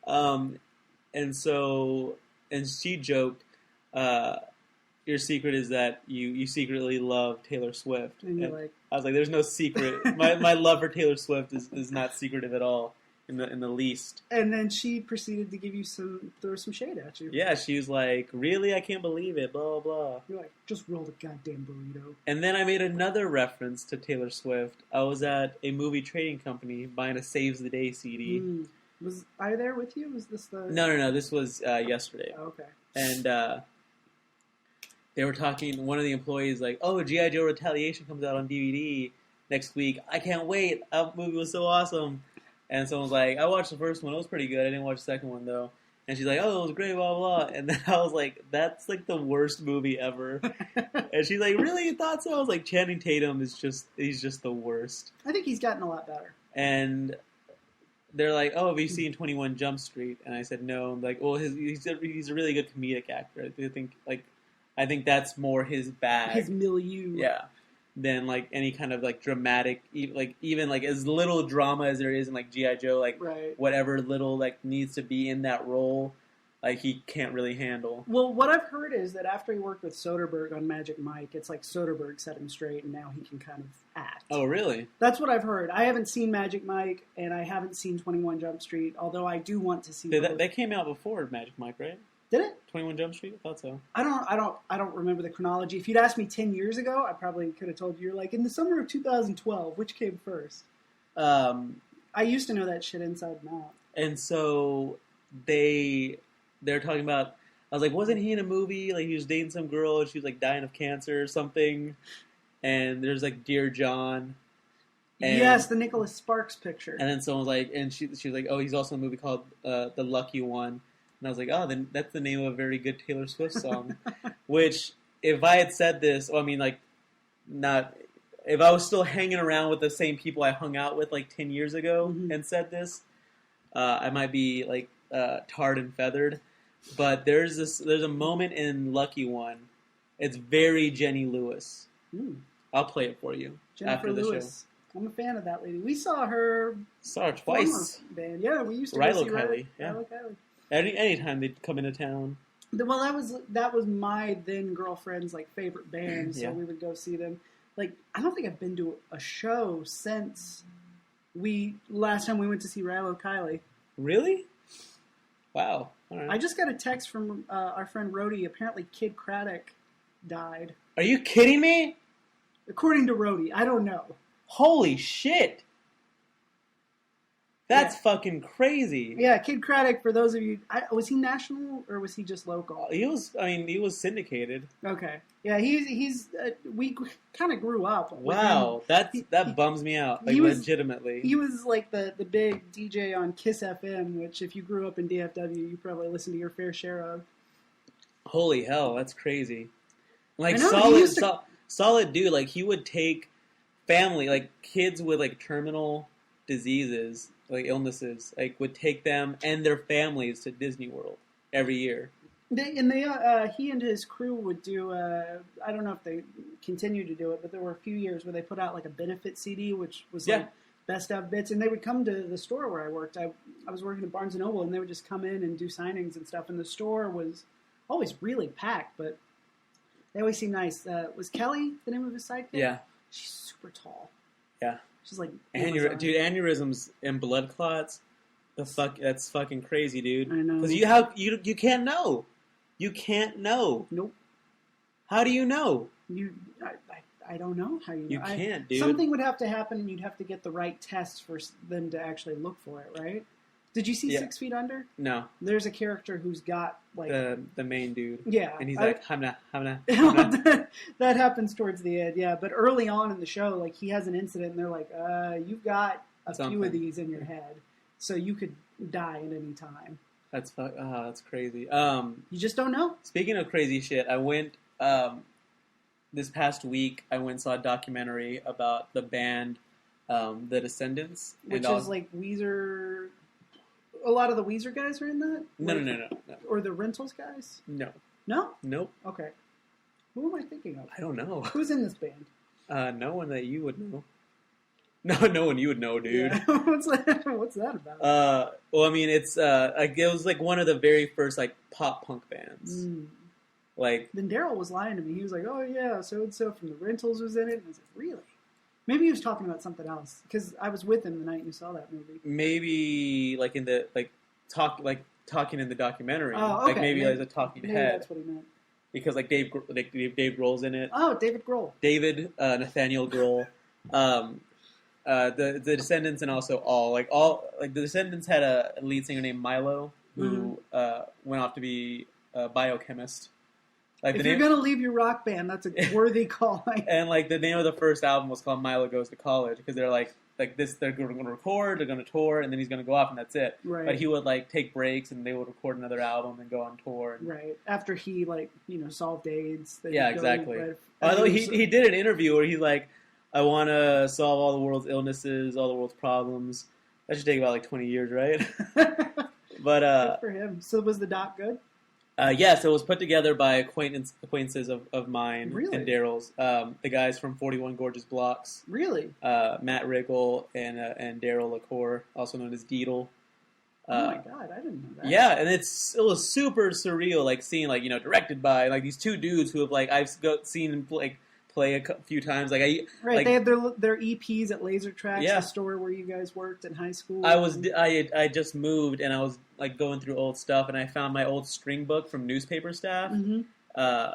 Um, and she joked, your secret is that you secretly love Taylor Swift. And you're like, I was like, there's no secret. My love for Taylor Swift is not secretive at all, in the least. and then she proceeded to throw some shade at you. Yeah, she was like, really? I can't believe it, blah, blah, blah. You're like, just roll the goddamn burrito. And then I made another reference to Taylor Swift. I was at a movie trading company buying a Saves the Day CD. Was I there with you? Was this the... No. This was yesterday. Oh, okay. And they were talking, one of the employees like, oh, G.I. Joe Retaliation comes out on DVD next week. I can't wait. That movie was so awesome. And someone was like, I watched the first one. It was pretty good. I didn't watch the second one, though. And she's like, oh, it was great, blah, blah, blah. And then I was like, that's like the worst movie ever. And she's like, really? You thought so? I was like, Channing Tatum he's just the worst. I think he's gotten a lot better. And they're like, oh, have you seen 21 Jump Street? And I said, no. I'm like, well, he's a really good comedic actor. I think that's more his bag. His milieu. Yeah. Than like any kind of like dramatic, even like as little drama as there is in like G.I. Joe, like right. Whatever little like needs to be in that role, like he can't really handle. Well, what I've heard is that after he worked with Soderbergh on Magic Mike, it's like Soderbergh set him straight, and now he can kind of act. Oh, really? That's what I've heard. I haven't seen Magic Mike, and I haven't seen 21 Jump Street, although I do want to see. They came out before Magic Mike, right? Did it? 21 Jump Street? I thought so. I don't remember the chronology. If you'd asked me 10 years ago, I probably could have told you. You're like, in the summer of 2012, which came first? I used to know that shit inside and out. And so they're talking about, I was like, wasn't he in a movie? Like he was dating some girl and she was like dying of cancer or something. And there's like Dear John. Yes, the Nicholas Sparks picture. And then someone was like, and she was like, oh, he's also in a movie called The Lucky One. And I was like, oh, then that's the name of a very good Taylor Swift song. Which, if I had said this, if I was still hanging around with the same people I hung out with like 10 years ago and said this, I might be like tarred and feathered. But there's a moment in Lucky One. It's very Jenny Lewis. I'll play it for you Jennifer after the Lewis. Show. I'm a fan of that lady. We saw her. Saw her twice. Band. Yeah, we used to Rilo see Kiley. Yeah. Rilo Kiley. Anytime they'd come into town. Well, that was my then girlfriend's like favorite band, so we would go see them. Like, I don't think I've been to a show since last time we went to see Rilo Kiley. Really? Wow. All right. I just got a text from our friend Rhodey. Apparently, Kid Kraddick died. Are you kidding me? According to Rhodey, I don't know. Holy shit! That's fucking crazy. Yeah, Kid Kraddick, for those of you... was he national, or was he just local? He was syndicated. Okay. Yeah, he's we kind of grew up. Wow, that bums me out, like, legitimately. He was like the big DJ on Kiss FM, which if you grew up in DFW, you probably listened to your fair share of. Holy hell, that's crazy. Like, solid dude. Like, he would take family, like, kids with, like, terminal diseases... like illnesses, like would take them and their families to Disney World every year. He and his crew would do. I don't know if they continue to do it, but there were a few years where they put out like a benefit CD, which was like best of bits, and they would come to the store where I worked. I was working at Barnes & Noble, and they would just come in and do signings and stuff. And the store was always really packed, but they always seemed nice. Was Kelly the name of his sidekick? Yeah, she's super tall. Yeah. She's like aneurysms and blood clots. That's fucking crazy, dude. I know. Because you can't know. You can't know. Nope. How do you know? I don't know how you know. You can't, dude. Something would have to happen, and you'd have to get the right tests for them to actually look for it, right? Did you see 6 Feet Under? No. There's a character who's got like the main dude. Yeah, and he's like hamna. That happens towards the end, yeah. But early on in the show, like he has an incident, and they're like, "You've got a few of these in your head, so you could die at any time." That's crazy. You just don't know. Speaking of crazy shit, I went this past week. I went and saw a documentary about the band, The Descendants, which is like Weezer. A lot of the Weezer guys are in that? No. Or the Rentals guys? No. No? Nope. Okay. Who am I thinking of? I don't know. Who's in this band? No one that you would know. No, no one you would know, dude. Yeah. What's that about? Well, I mean, it's like it was like one of the very first like pop punk bands. Like then Daryl was lying to me. He was like, "Oh yeah, so and so from the Rentals was in it." And I was like, "Really?" Maybe he was talking about something else because I was with him the night you saw that movie. Maybe like in the talking in the documentary. Oh, okay. Like maybe as a talking maybe head. That's what he meant. Because like Dave Grohl's in it. Oh, David Grohl. David Nathaniel Grohl. The Descendants and also all the Descendants had a lead singer named Milo who went off to be a biochemist. Like if you're gonna leave your rock band, that's a worthy call. And like the name of the first album was called Milo Goes to College because they're like this. They're going to record, they're going to tour, and then he's going to go off, and that's it. Right. But he would like take breaks, and they would record another album and go on tour. Right after he solved AIDS. Yeah, exactly. Although he did an interview where he's like, I want to solve all the world's illnesses, all the world's problems. That should take about like 20 years, right? But good for him. So was the doc good? Yes, it was put together by acquaintances of mine and Daryl's. The guys from 41 Gorgeous Blocks. Really? Matt Riggle and Daryl LaCour, also known as Deedle. Oh my god, I didn't know that. Yeah, and it was super surreal, like seeing directed by like these two dudes who have like I've seen play a few times. They had their EPs at Laser Tracks, the store where you guys worked in high school. I just moved and I was like going through old stuff and I found my old string book from newspaper staff,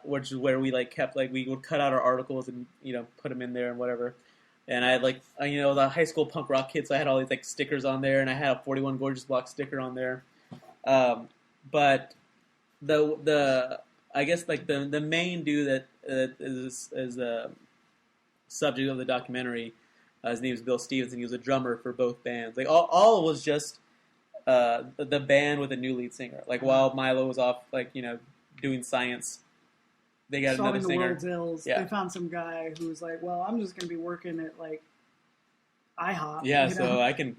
which is where we like kept we would cut out our articles and put them in there and whatever. And I had the high school punk rock kid, so I had all these like stickers on there and I had a 41 Gorgeous Block sticker on there. But the I guess like the main dude that is the subject of the documentary, his name is Bill Stevenson. He was a drummer for both bands. Like all was just the band with a new lead singer. Like while Milo was off doing science, they got another singer. Solving the world's ills. Yeah. They found some guy who was like, "Well, I'm just going to be working at like IHOP." Yeah, so I can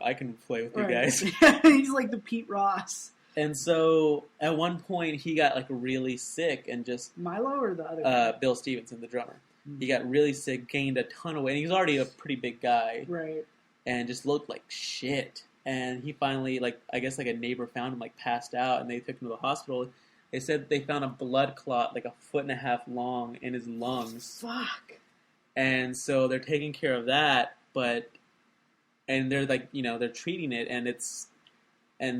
play with you guys. He's like the Pete Ross. And so at one point he got like really sick and just Milo or the other guy? Bill Stevenson, the drummer. Mm-hmm. He got really sick, gained a ton of weight. And he's already a pretty big guy, right? And just looked like shit. And he finally I guess a neighbor found him passed out, and they took him to the hospital. They said they found a blood clot 1.5 foot long in his lungs. Fuck. And so they're taking care of that, and they're they're treating it, and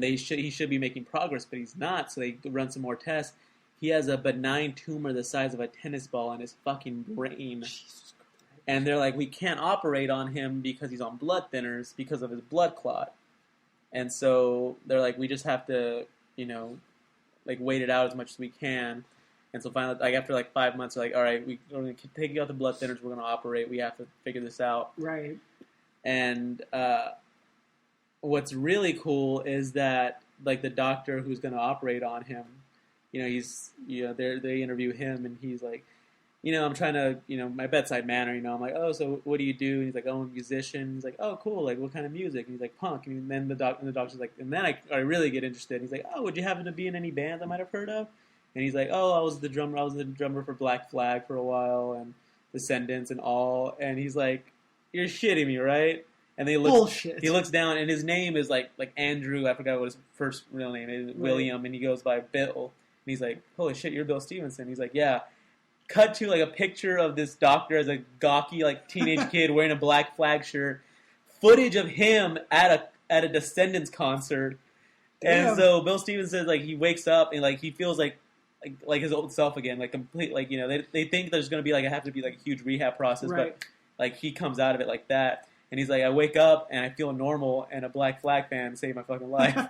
he should be making progress, but he's not. So they run some more tests. He has a benign tumor the size of a tennis ball in his fucking brain. Jesus Christ. And they're like, we can't operate on him because he's on blood thinners because of his blood clot. And so they're like, we just have to, wait it out as much as we can. And so finally, after 5 months, they're like, all right, we're going to take out the blood thinners. We're going to operate. We have to figure this out. Right. And what's really cool is that the doctor who's going to operate on him, they interview him and he's like, I'm trying to, my bedside manner, I'm like, oh, so what do you do? And he's like, oh, I'm a musician. He's like, oh, cool. Like, what kind of music? And he's like, punk. And then the doctor's like, and then I really get interested. He's like, oh, would you happen to be in any bands I might have heard of? And he's like, oh, I was the drummer for Black Flag for a while and Descendants and all. And he's like, you're shitting me, right? And he looks down, and his name is like Andrew. I forgot what his first real name is, right. William, and he goes by Bill. And he's like, holy shit, you're Bill Stevenson. He's like, yeah. Cut to a picture of this doctor as a gawky teenage kid wearing a Black Flag shirt. Footage of him at a Descendants concert. Damn. And so Bill Stevenson says he wakes up and he feels like his old self again, complete they think there's gonna be have to be a huge rehab process, right. But he comes out of it like that. And he's like, I wake up and I feel normal, and a Black Flag fan saved my fucking life.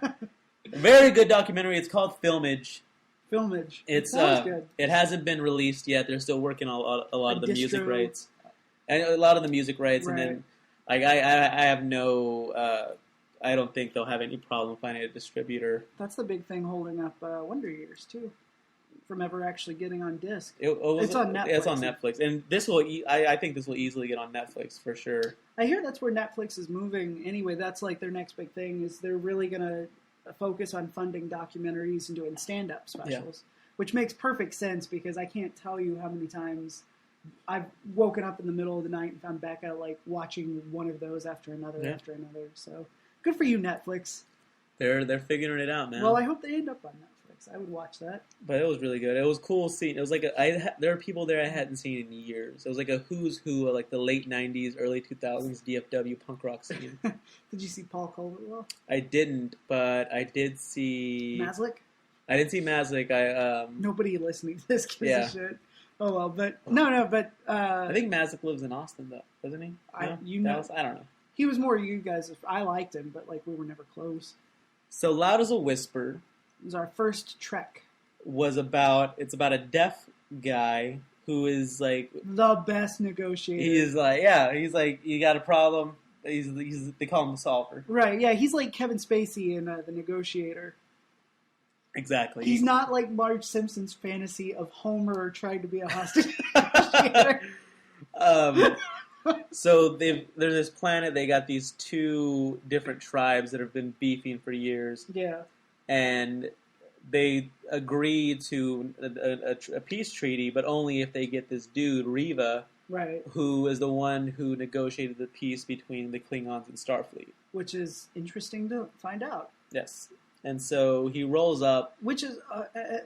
Very good documentary. It's called Filmage. It's good. It hasn't been released yet. They're still working on a lot of the music rights, and a lot of the music rights. Right. And then I have no. I don't think they'll have any problem finding a distributor. That's the big thing holding up Wonder Years too, from ever actually getting on disc. It's on Netflix. It's on Netflix, and this will. I think this will easily get on Netflix for sure. I hear that's where Netflix is moving. Anyway, that's their next big thing. Is they're really gonna focus on funding documentaries and doing stand-up specials, which makes perfect sense because I can't tell you how many times I've woken up in the middle of the night and found back out like watching one of those after another after another. So good for you, Netflix. They're figuring it out, man. Well, I hope they end up on Netflix. I would watch that. But it was really good. It was cool seeing. It was like there are people there I hadn't seen in years. It was like a who's who of like the late '90s, early 2000s DFW punk rock scene. Did you see Paul Culverwell? I didn't, but I did see Maslick. I didn't see Maslick. Nobody listening to this gives a shit. Oh well, but no, but I think Maslick lives in Austin though, doesn't he? No? Dallas? I don't know. He was more you guys. I liked him, but like we were never close. So Loud as a Whisper. It was our first trek. It's about a deaf guy who is like the best negotiator. He's like you got a problem. They call him the solver. Right? Yeah, he's like Kevin Spacey in The Negotiator. Exactly. He's not like Marge Simpson's fantasy of Homer trying to be a hostage negotiator. So there's this planet. They got these two different tribes that have been beefing for years. Yeah. And they agree to a peace treaty, but only if they get this dude Riva, right, who is the one who negotiated the peace between the Klingons and Starfleet. Which is interesting to find out. Yes. And so he rolls up. Which is,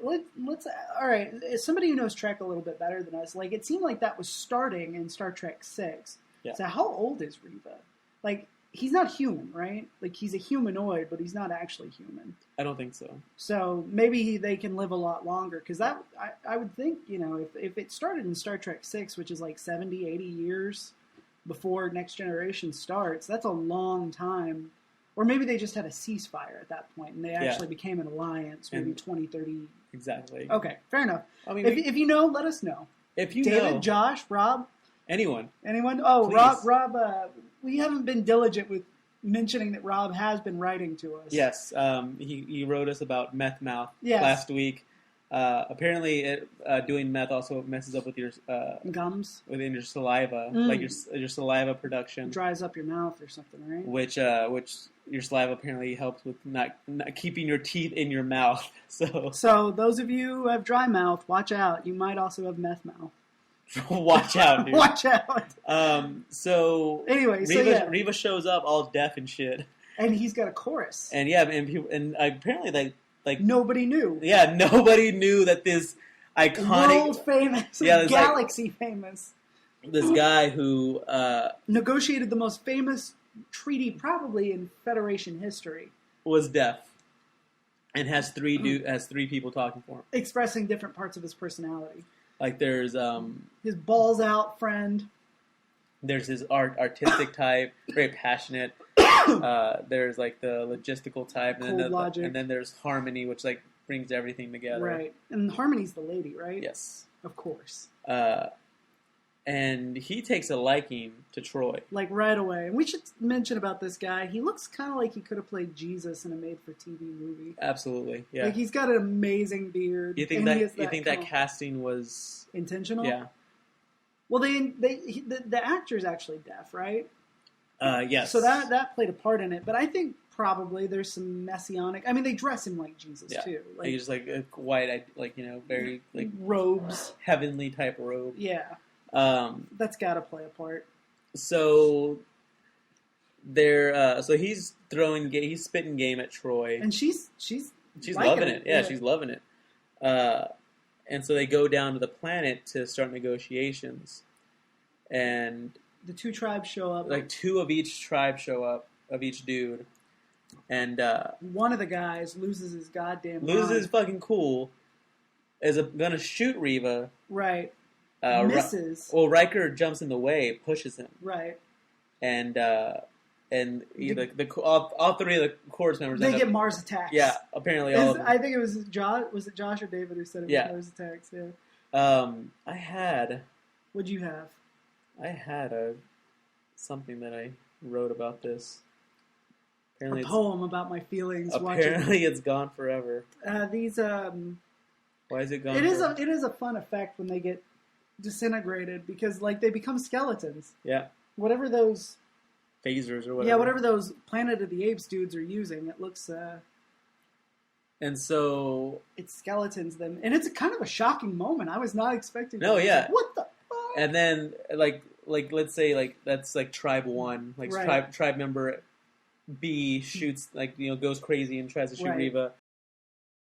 let's all right, as somebody who knows Trek a little bit better than us, like, it seemed like that was starting in Star Trek 6. Yeah. So how old is Riva? Like, he's not human, right? Like, he's a humanoid, but he's not actually human. I don't think so. So maybe they can live a lot longer, because that, I would think, you know, if it started in Star Trek 6, which is like 70, 80 years before Next Generation starts, that's a long time. Or maybe they just had a ceasefire at that point, and they actually became an alliance, maybe 20, 30. Exactly. Okay, fair enough. I mean, if you know, let us know. If you David, know. Josh, Rob? Anyone? Oh, please. Rob, we haven't been diligent with mentioning that Rob has been writing to us. Yes, he wrote us about meth mouth last week. Apparently, doing meth also messes up with your gums, within your saliva, like your saliva production. It dries up your mouth or something, right? Which your saliva apparently helps with not keeping your teeth in your mouth. So those of you who have dry mouth, watch out. You might also have meth mouth. Watch out, dude. Watch out. So anyway, Riva shows up all deaf and shit, and he's got a chorus. And and apparently like nobody knew. Yeah, nobody knew that this iconic, world famous, galaxy famous, this guy who negotiated the most famous treaty probably in Federation history was deaf and has three people talking for him, expressing different parts of his personality. Like there's his balls out friend. There's his artistic type, very passionate. There's like the logistical type, and then there's Harmony, which like brings everything together. Right, and Harmony's the lady, right? Yes, of course. And he takes a liking to Troy, like right away. And we should mention about this guy. He looks kind of like he could have played Jesus in a made-for-TV movie. Absolutely, yeah. Like he's got an amazing beard. You think that casting was intentional? Yeah. Well, the actor's actually deaf, right? Yes. So that played a part in it, but I think probably there's some messianic. I mean, they dress him like Jesus too. Like he's like a white, like very like robes, heavenly type of robe. Yeah. That's got to play a part. So so he's he's spitting game at Troy, and she's loving it. Yeah, she's loving it. And so they go down to the planet to start negotiations, and the two tribes show up. Like two of each tribe show up, of each dude, and one of the guys loses his goddamn his fucking cool, is gonna shoot Riva. Right. Misses. Riker jumps in the way, pushes him. Right. And all three of the chorus members they get Mars attacks. Yeah, apparently all of them. I think it was Josh. Was it Josh or David who said it was Mars attacks? Yeah. What'd you have? I had something that I wrote about this. Apparently a poem about my feelings. Apparently, it's gone forever. Why is it gone? It is a fun effect when they get disintegrated because like they become skeletons. Yeah. Whatever those phasers or whatever. Yeah, whatever those Planet of the Apes dudes are using, it looks. And so it skeletons them, and it's kind of a shocking moment. I was not expecting. No, yeah. Like, what the fuck? And then let's say that's tribe 1, Right. tribe member B shoots goes crazy and tries to shoot Right. Reva.